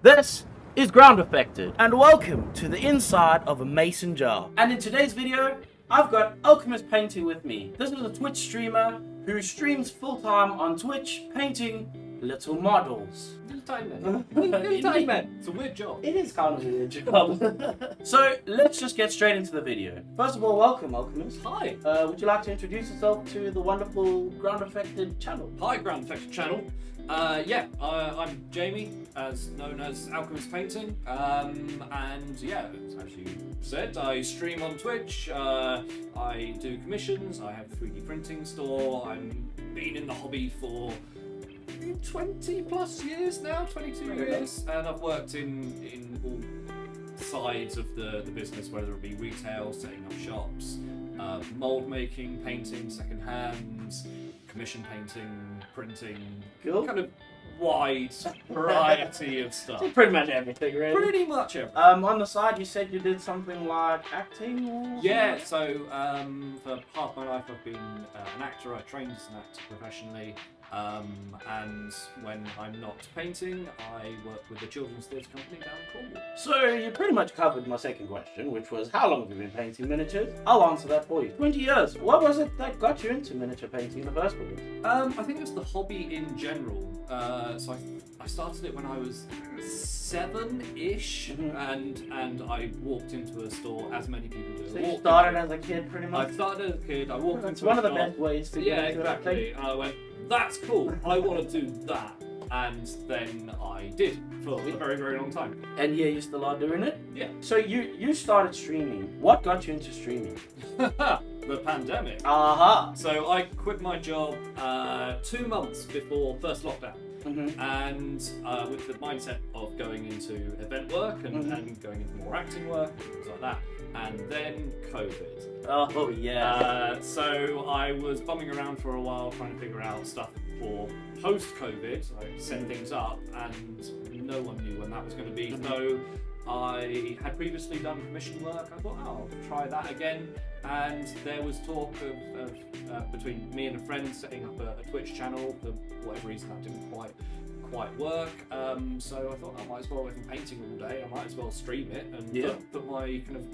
This is Ground Affected, and welcome to the inside of a mason jar. And in today's video, I've got Alchemist painting with me. This is a Twitch streamer who streams full-time on Twitch painting little models. Little tiny man. It's a weird job. It is kind of a weird job. So let's just get straight into the video. First of all, welcome, Alchemist. Hi. Would you like to introduce yourself to the wonderful Ground Affected channel? Hi, Ground Affected channel. I'm Jamie, as known as Alchemist Painting, and yeah, as you said, I stream on Twitch, I do commissions, I have a 3D printing store, I've been in the hobby for 20 plus years now, 22 years, and I've worked in all sides of the business, whether it be retail, setting up shops, mould making, painting, second hands, commission painting, printing, Cool. kind of wide variety of stuff. Pretty much everything, really. Pretty much everything. On the side, you said you did something like acting or Yeah, so for half my life I've been an actor. I trained as an actor professionally, and when I'm not painting, I work with the children's theatre company down in Cornwall. So you pretty much covered my second question, which was how long have you been painting miniatures? I'll answer that for you. 20 years. What was it that got you into miniature painting in the first place? I think it's the hobby in general. So I started it when I was 7-ish, and I walked into a store, as many people do. So you started as a kid, pretty much? I started as a kid. I walked That's into one a of the shop. best ways to Yeah, get into exactly. And I went, that's cool. I want to do that. And then I did for a very, very long time. And yeah, you still are doing it? Yeah. So you started streaming. What got you into streaming? The pandemic. Aha. So I quit my job 2 months before first lockdown. And with the mindset of going into event work and going into more acting work and things like that. And then COVID. Oh yeah. So I was bumming around for a while trying to figure out stuff for post-COVID, like set things up, and no one knew when that was going to be. So I had previously done commission work. I thought, oh, I'll try that again. And there was talk of between me and a friend setting up a Twitch channel. For whatever reason, that didn't quite work. So I thought I might as well, if I'm painting all day, I might as well stream it and put my kind of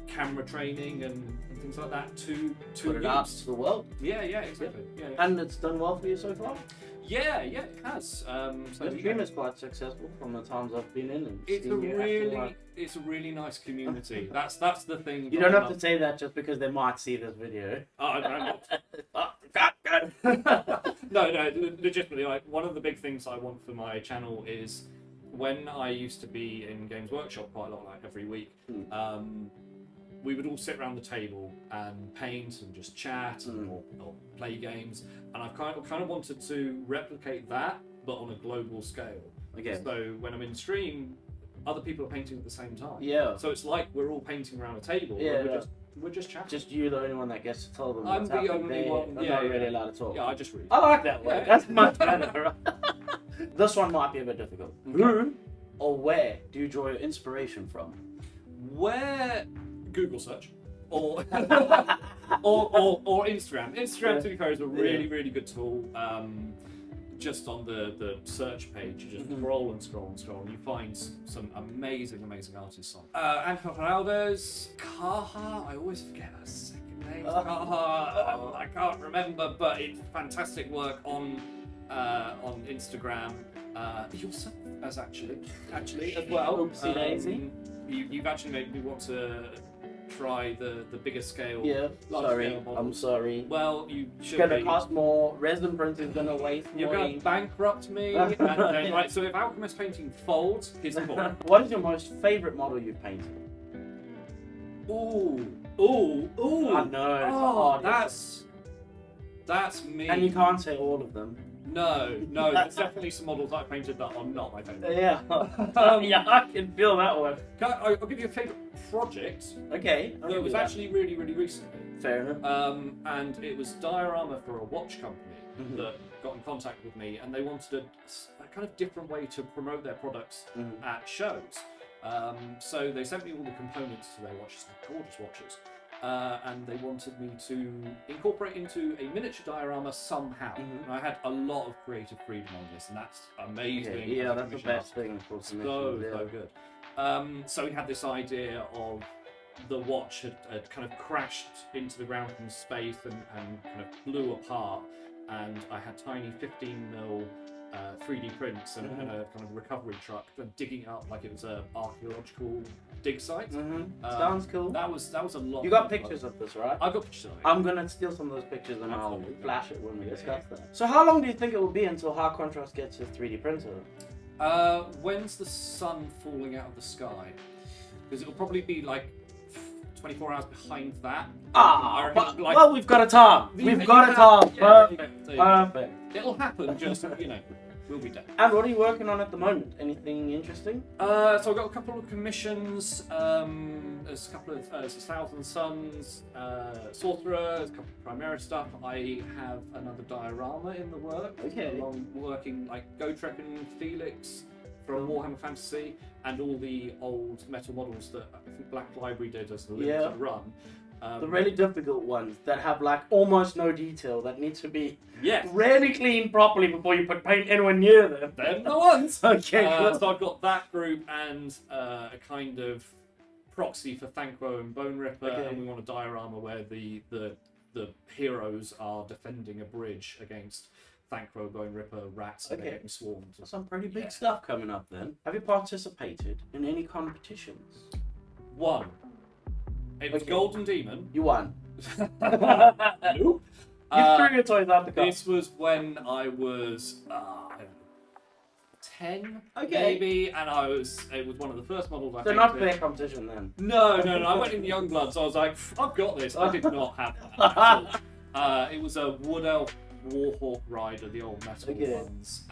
camera training and things like that to Put it out to the world. Yeah, exactly. Yeah. And it's done well for you so far? Yeah, it has. So The stream is quite successful from the times I've been in, and it's seen you acting like... it's a really nice community. That's the thing. You don't have to say that just because they might see this video. No, legitimately. Like, one of the big things I want for my channel is when I used to be in Games Workshop quite a lot, like every week. We would all sit around the table and paint and just chat or play games, and I've kind of wanted to replicate that, but on a global scale. Okay. So when I'm in stream, other people are painting at the same time. Yeah. So it's like we're all painting around a table. Yeah. We're just chatting. Just you, the only one that gets to tell them I'm what's the happening. only one. I'm not really allowed to talk. Yeah, I just read. I like that one. Yeah. That's much better. This one might be a bit difficult. Okay. Who or where do you draw your inspiration from? Where Google search or or Instagram. Instagram, to be fair, is a really good tool. Just on the search page, you just scroll and scroll and scroll, and you find some amazing artists on. Angel Geraldo's Kaha, I always forget her second name. Kaha, I can't remember, but it's fantastic work on Instagram. Yourself as actually as well. Oopsie daisy. You've actually made me want to try the bigger scale. Yeah, large sorry. scale models. I'm sorry. Well, you should It's gonna be. cost more. Resin printing's gonna waste more. You're going to bankrupt me. And then, right, so if Alchemist Painting folds, here's the point. What is your most favourite model you've painted? Ooh. I know. It's hard. That's me. And you can't say all of them. No, there's definitely some models I painted that are not my favourite. Yeah. Yeah, I can feel that one. I'll give you a favourite project. Okay. That was actually really recently. Fair enough. And it was diorama for a watch company that got in contact with me, and they wanted a kind of different way to promote their products at shows. So they sent me all the components to their watches, they're gorgeous watches. and they wanted me to incorporate into a miniature diorama somehow. And I had a lot of creative freedom on this, and that's amazing. Yeah, that's the best thing for commissions. So good. So we had this idea of the watch had kind of crashed into the ground from space and kind of blew apart, and I had tiny 15mm 3D prints and a kind of recovery truck digging it up like it was an archaeological dig site. Sounds cool. That was a lot. You got pictures of this, right? I got pictures of it. I'm gonna steal some of those pictures and I'll flash it when we discuss that. So how long do you think it will be until high contrast gets your 3D printer? When's the sun falling out of the sky? Because it'll probably be like 24 hours behind that. Well, we've got a time. We've got a time. Perfect. It'll happen, just, we'll be done. And what are you working on at the moment? Anything interesting? So I've got a couple of commissions. There's a couple of Thousand Suns, Sorcerer, there's a couple of Primera stuff. I have another diorama in the works. Okay. Along working like Gotrek and Felix from Warhammer Fantasy, and all the old metal models that I think Black Library did as the limited run. The really difficult ones that have like almost no detail that need to be Yes. really cleaned properly before you put paint anywhere near them. They're the ones. Okay, cool. So I've got that group and a kind of proxy for Thankro and Bone Ripper, and we want a diorama where the heroes are defending a bridge against Thankro, Bone Ripper, rats, and they're getting swarmed. Some pretty big stuff coming up then. Have you participated in any competitions? One. It was Golden Demon. You won. Nope. You threw your toys out the car. This was when I was, I don't know, 10, Okay. maybe, and it was one of the first models I So painted. not fair competition then. No, I went in Youngblood, so I was like, I've got this. I did not have that at all. It was a Wood Elf Warhawk Rider, the old metal ones,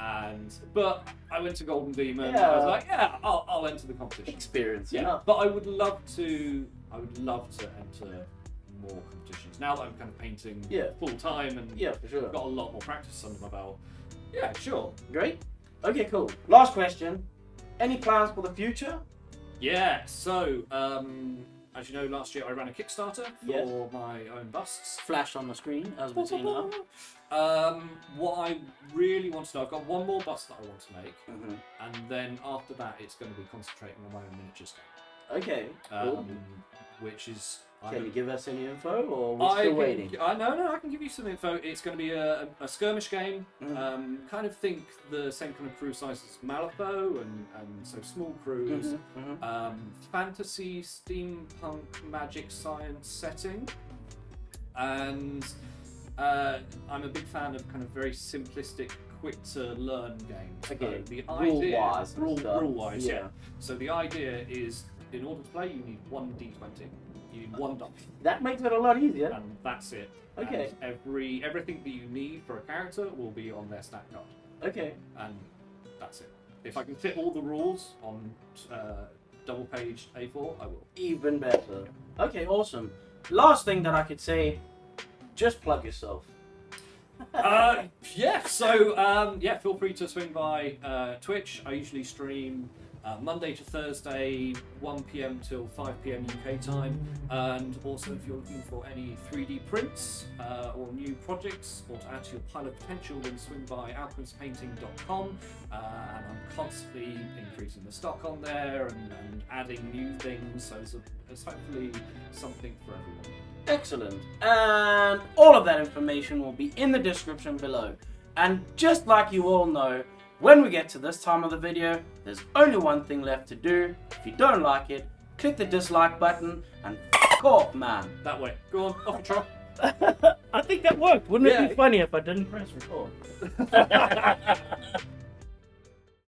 but I went to Golden Demon. I was like, I'll enter the competition. Experience, But I would love to enter more competitions now that I'm kind of painting full time and for sure. got a lot more practice under my belt. Yeah, sure. Great. Okay, cool. Last question. Any plans for the future? Yeah. So, as you know, last year I ran a Kickstarter for my own busts. Flash on the screen, as we see now. What I really want to do, I've got one more bust that I want to make, and then after that, it's going to be concentrating on my own miniatures game. Okay. Cool. Which is. Can you give us any info, or are we still waiting? No, I can give you some info. It's going to be a skirmish game. Kind of think the same kind of crew size as Malifaux, and so small crews. Fantasy, steampunk, magic, science setting. And I'm a big fan of kind of very simplistic, quick to learn games. Okay. The idea, rule-wise, yeah. So the idea is, in order to play, you need one D20. You need one die. That makes it a lot easier. And that's it. Okay. And everything that you need for a character will be on their stat card. Okay. And that's it. If I can fit all the rules on double-paged A4, I will. Even better. Okay, awesome. Last thing that I could say, just plug yourself. Feel free to swing by Twitch. I usually stream Monday to Thursday, 1 PM till 5 PM UK time. And also, if you're looking for any 3D prints or new projects or to add to your pile of potential, then swing by alchemistpainting.com. And I'm constantly increasing the stock on there and adding new things. So there's hopefully something for everyone. Excellent. And all of that information will be in the description below. And just like you all know, when we get to this time of the video, there's only one thing left to do. If you don't like it, click the dislike button and f*** off, man. That way. Go on, off control. I think that worked. Wouldn't it be funny if I didn't press record?